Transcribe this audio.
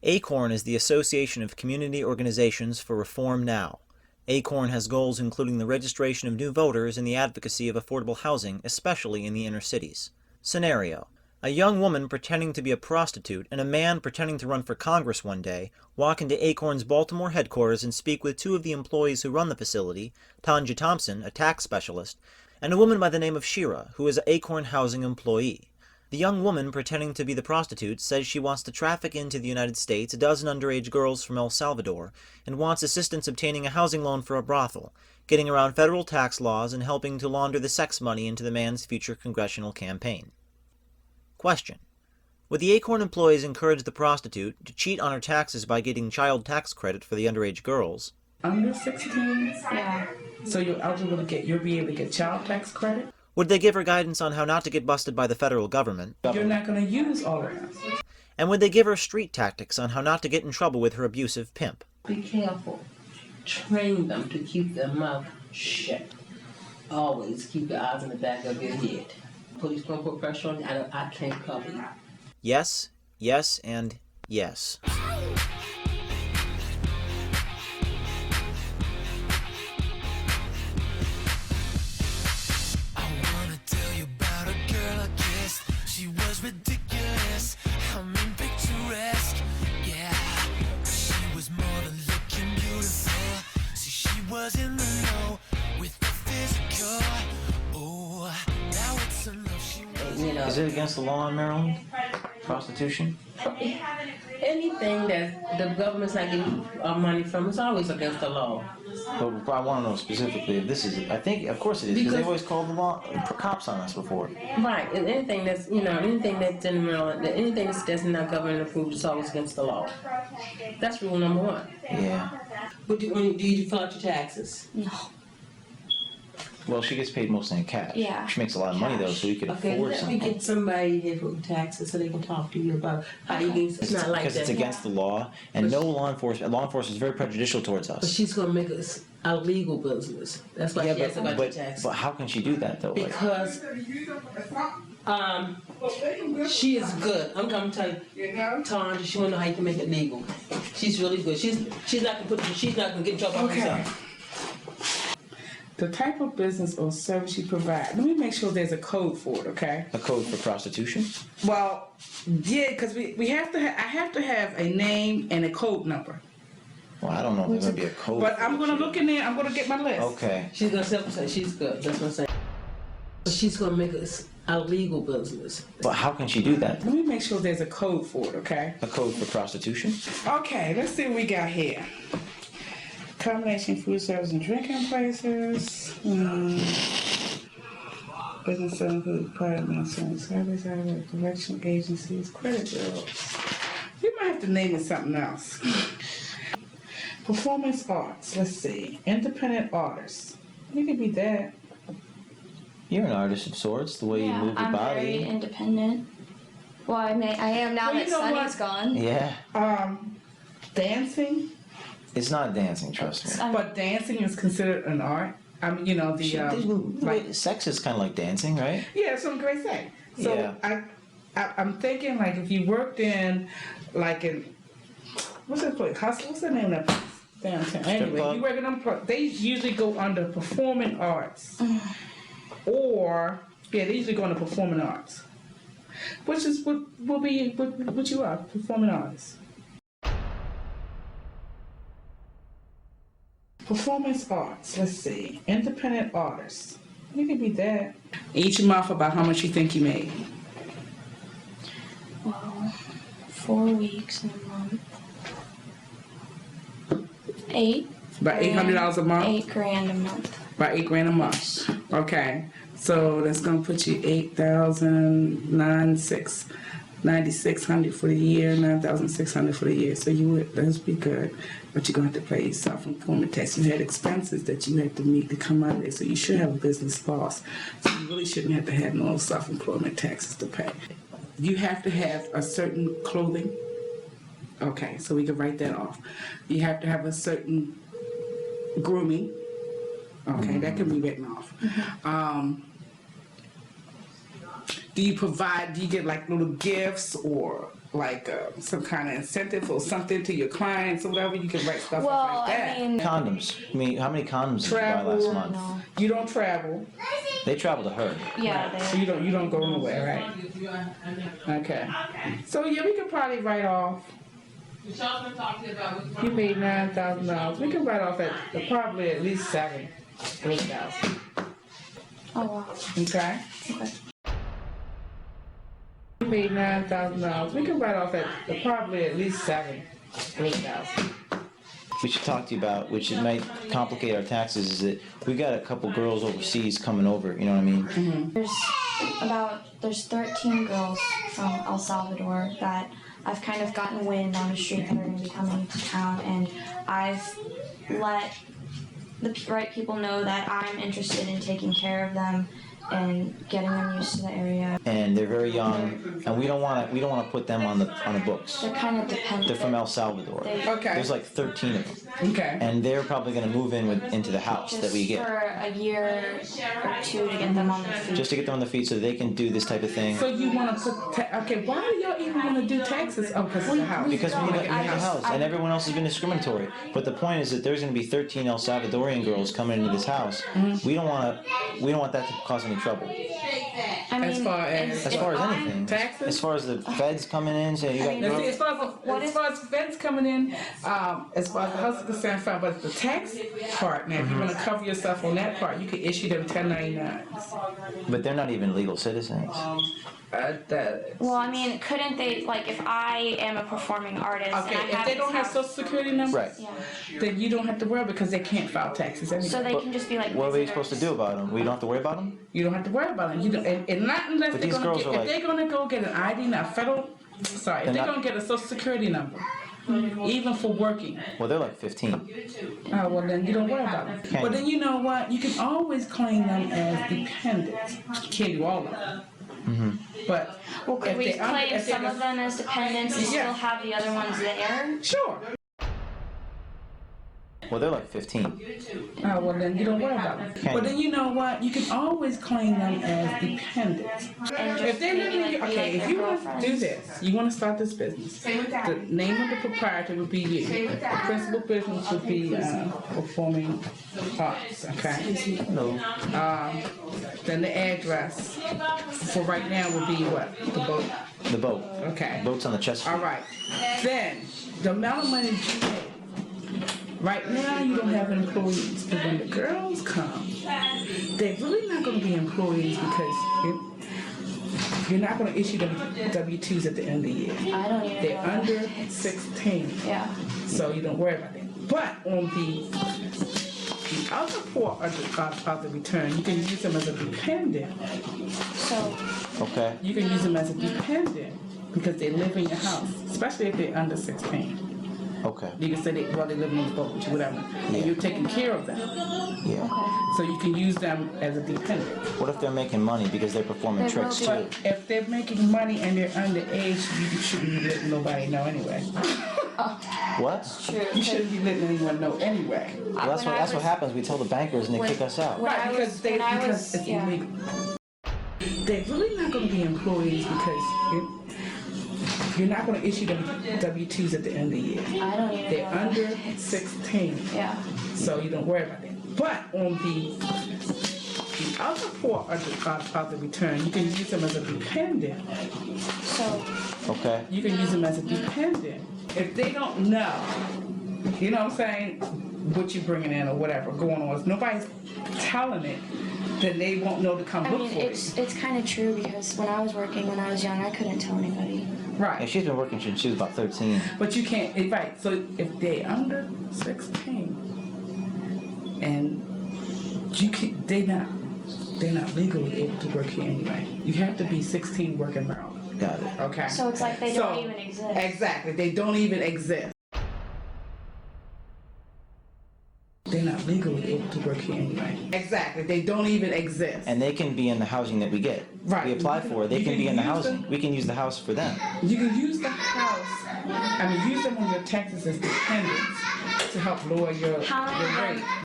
ACORN is the Association of Community Organizations for Reform Now. ACORN has goals including the registration of new voters and the advocacy of affordable housing, especially in the inner cities. Scenario: a young woman pretending to be a prostitute and a man pretending to run for Congress one day walk into ACORN's Baltimore headquarters and speak with two of the employees who run the facility, Tanja Thompson, a tax specialist, and a woman by the name of Shira, who is an ACORN housing employee. The young woman pretending to be the prostitute says she wants to traffic into the United States a dozen underage girls from El Salvador and wants assistance obtaining a housing loan for a brothel, getting around federal tax laws and helping to launder the sex money into the man's future congressional campaign. Question: would the ACORN employees encourage the prostitute to cheat on her taxes by getting child tax credit for the underage girls? Under 16? Yeah. So you'll be able to get child tax credit? Would they give her guidance on how not to get busted by the federal government? You're not going to use all of that. And would they give her street tactics on how not to get in trouble with her abusive pimp? Be careful. Train them to keep their mouth shut. Always keep your eyes in the back of your head. Police don't put pressure on you. I can't cover you. Yes, yes, and yes. She was ridiculous, I mean picturesque, yeah. She was more than looking beautiful. See, she was in the know with the physical. Oh, now it's enough. She was. Is it against the law in Maryland? Prostitution? Anything that the government's not getting money from is always against the law. But I want to know specifically if this is, I think, of course it is, because they've always called the law, cops on us before. Right, and anything that's, anything that's in Maryland, anything that's not government approved is always against the law. That's rule number one. Yeah. But do you fill out your taxes? No. Well, she gets paid mostly in cash. Yeah. She makes a lot of money, though, so we could afford something. Let me get somebody here for taxes so they can talk to you about how you can. It's not like that. Because it's against the law, and no law enforcement is very prejudicial towards us. But she's going to make us a legal business. That's why she asked about your taxes. But how can she do that, though? Because she is good. I'm going to tell you, Tanja, she won't know how you can make it legal. She's really good. She's not going to get in trouble for herself. The type of business or service you provide. Let me make sure there's a code for it, okay? A code for prostitution? Well, yeah, because I have to have a name and a code number. Well, I don't know if there's going to be a code. But I'm going to look in there. I'm going to get my list. Okay. She's going to say she's good. That's what I'm saying. She's going to make us a legal business. But how can she do that? Let me make sure there's a code for it, okay? A code for prostitution? Okay, let's see what we got here. Combination food service and drinking places. Business selling food, private selling service, correction agencies, credit bureaus. You might have to name it something else. Performance arts, let's see. Independent artists. You could be that. You're an artist of sorts, the way you move your I'm body. very independent. Well, I am now that Sunny's gone. Yeah. Dancing. It's not dancing, trust me. But dancing is considered an art. I mean, sex is kind of like dancing, right? Yeah, that's what I'm going to say. So yeah. I'm thinking like if you worked in, what's that place? What's the name of that place? Downtown. Anyway, you work in them. They usually go under performing arts, they usually go under performing arts, which is what you are, performing artists. Performance arts, let's see. Independent artists. You could be that. Each month about how much you think you made. Well, 4 weeks in a month. 8. About $800 a month? $8,000 a month. About $8,000 a month. Okay. So that's gonna put you $9,600 for the year, $9,600 for the year. So that'd be good. But you're gonna have to pay your self-employment tax. You had expenses that you had to meet to come out of there. So you should have a business loss. So you really shouldn't have to have no self-employment taxes to pay. You have to have a certain clothing. Okay, so we can write that off. You have to have a certain grooming. Okay, that can be written off. Do you get like little gifts or some kind of incentive or something to your clients or whatever? You can write stuff Well, up like that. I mean, Condoms. I mean, how many condoms did you buy last Travel. month? no. You don't travel, They travel to her. Yeah, so they. you don't go nowhere, right? Okay. So yeah, we could probably write off. You made $9,000. We can write off at probably at least 8,000. Oh wow. Okay. Okay. You made $9,000. We can write off at probably at least 8,000. We should talk to you about, which it might complicate our taxes, is that we got a couple girls overseas coming over, you know what I mean? There's 13 girls from El Salvador that I've kind of gotten wind on the street that are going to be coming to town, and I've let the right people know that I'm interested in taking care of them and getting them used to the area. And they're very young, and we don't want to put them on the books. They're kind of dependent. They're from El Salvador. Okay. There's like 13 of them. Okay. And they're probably going to move into the house that we Just get. for a year or two to get them on their feet. Just to get them on their feet so they can do this type of thing. So you want to put okay? Why do y'all even want to do taxes? Oh, because of the house. Because we need a I- house, and everyone else has been discriminatory. But the point is that there's going to be 13 El Salvadorian girls coming into this house. We don't want that to cause any trouble. I mean, As far as anything. taxes? As far as the feds coming in, saying you got Now, see, girls. as far as feds coming in, as far as the house is concerned, fine. But the tax part, now, if you want to cover yourself on that part, you can issue them 1099s. But they're not even legal citizens. well, I mean, couldn't they, like, if I am a performing artist and I Okay, if have they don't this have house- Social Security numbers, Right. Yeah. then you don't have to worry because they can't file taxes anyway. So they can just be like What are we visitors. supposed to do about them? We don't have to worry about them? You don't have to worry about it. You don't, and not unless But they're these gonna girls get, are if like- they're gonna go get an ID, not federal. Sorry, if They're they're not- gonna get a Social Security number, even for working. Well, they're like 15. Oh, well then you don't worry about it. Okay. But then you know what? You can always claim them as dependents. You can't do all of them. But Well, could if we they under- claim if they're some of them as dependents and Yeah. still have the other ones there? sure. Well, they're like 15. Oh, well then you don't worry about it. Okay. But then you know what? You can always claim them as dependents. And If just they maybe live in like your, be okay, like if their you want to girlfriends. do this, you want to start this business. The name of the proprietor would be you. The principal business would be performing arts. Okay. No. Then the address for right now would be what? The boat. The boat. Okay. Boat's on the Chesapeake. All right. Then the amount of money you pay. Right now, you don't have employees, but when the girls come, they're really not going to be employees because you're not going to issue them W-2s at the end of the year. I don't even They're know. under 16, Yeah. so you don't worry about it. But on the other part of the return, you can use them as a dependent. So, Okay. You can use them as a dependent because they live in your house, especially if they're under 16. Okay. You can say they live on the boat with you, whatever, and you're taking care of them. Yeah. So you can use them as a dependent. What if they're making money because they're performing They will tricks be. too? But if they're making money and they're underage, you shouldn't be letting nobody know anyway. What? true. You shouldn't be letting anyone know anyway. Well, that's what happens. We tell the bankers and they kick us out. When I Right, was- when I was- it's yeah. illegal. They're really not going to be employees because you're not going to issue them W-2s at the end of the year. I don't even They're know. under 16. Yeah. So you don't worry about it. But on the other part of the return, you can use them as a dependent. So, Okay. You can use them as a dependent. If they don't know, you know what I'm saying, what you're bringing in or whatever going on, if nobody's telling it, then they won't know to come I look mean, for it's kind of true because when I was working when I was young, I couldn't tell anybody. you. Yeah, Right. she's been working since she was about 13. But you can't, right, so if they're under 16 and they're not legally able to work here anyway. You have to be 16 working around. Got it. Okay. So it's like they don't even exist. Exactly, they don't even exist. They're not legally able to work here anyway. Exactly, they don't even exist. And they can be in the housing that we get. Right. We apply for it. They You can can be in the use housing. them. We can use the house for them. You can use the house, use them on your taxes as dependents to help lower your How many of rate. them